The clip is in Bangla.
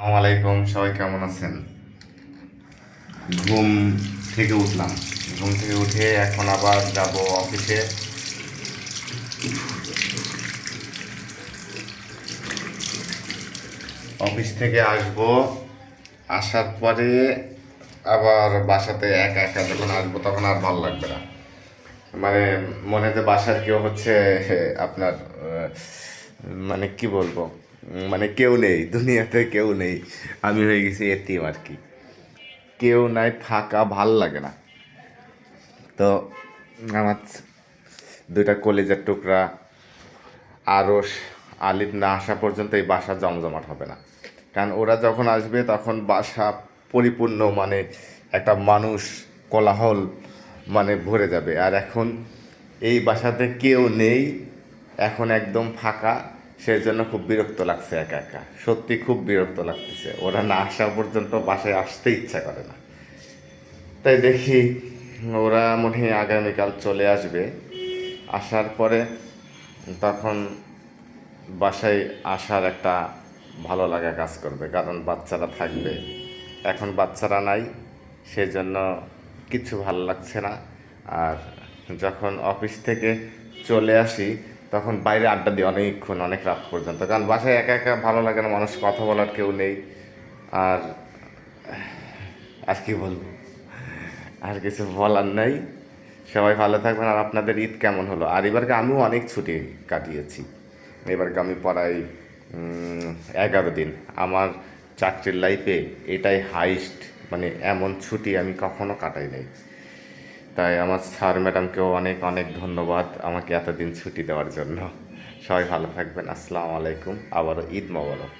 আসসালামু আলাইকুম, সবাই কেমন আছেন? ঘুম থেকে উঠলাম। ঘুম থেকে উঠে এখন আবার যাব অফিসে। অফিস থেকে আসব, আসার পরে আবার বাসাতে একা একা যখন আসবো তখন আর ভালো লাগবে না। মানে মনে হচ্ছে বাসার কেউ হচ্ছে আপনার মানে কি বলবো, মানে কেউ নেই, দুনিয়াতে কেউ নেই। আমি হয়ে গেছি এতিম আর কি। কেউ নাই, ফাঁকা, ভাল লাগে না। তো আমার দুইটা কলিজার টুকরা আরশ আলিফ না আসা পর্যন্ত এই বাসা জমজমাট হবে না। কারণ ওরা যখন আসবে তখন বাসা পরিপূর্ণ, মানে একটা মানুষ কোলাহল মানে ভরে যাবে। আর এখন এই বাসাতে কেউ নেই, এখন একদম ফাঁকা। সেই জন্য খুব বিরক্ত লাগছে, একা একা সত্যি খুব বিরক্ত লাগতেছে। ওরা না আসা পর্যন্ত বাসায় আসতে ইচ্ছা করে না। তাই দেখি, ওরা মনে হয় আগামীকাল চলে আসবে। আসার পরে তখন বাসায় আসার একটা ভালো লাগা কাজ করবে, কারণ বাচ্চারা থাকবে। এখন বাচ্চারা নাই, সেজন্য কিছু ভালো লাগছে না। আর যখন অফিস থেকে চলে আসি তখন বাইরে আড্ডা দিই অনেকক্ষণ, অনেক রাত পর্যন্ত, কারণ বাসায় একা একা ভালো লাগে না, মানুষ কথা বলার কেউ নেই। আর আর কি বলবো, আর কিছু বলার নাই। সবাই ভালো থাকবেন। আর আপনাদের ঈদ কেমন হলো? আর এবারকে আমিও অনেক ছুটি কাটিয়েছি। এবারকে আমি পড়াই 11 দিন। আমার চাকরির লাইফে এটাই হাইস্ট, মানে এমন ছুটি আমি কখনো কাটাই নাই। তাই আমার স্যার ম্যাডামকেও অনেক অনেক ধন্যবাদ আমাকে এতদিন ছুটি দেওয়ার জন্য। সবাই ভালো থাকবেন। আসসালামু আলাইকুম, আবারও ঈদ মোবারক।